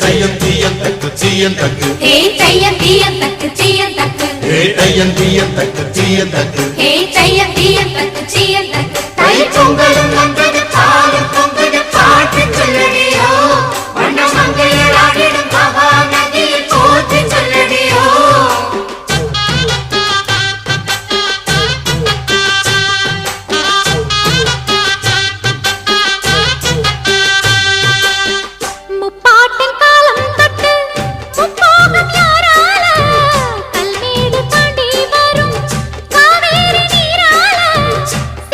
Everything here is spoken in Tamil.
தையம் தீயம் தக்கு சீயம் தக்கு தையம் தீயம் தக்கு சீயம் தக்கு தையம் தீயம் தக்கு சீயம் தக்கு தையம் தீயம் தக்கு சீயம்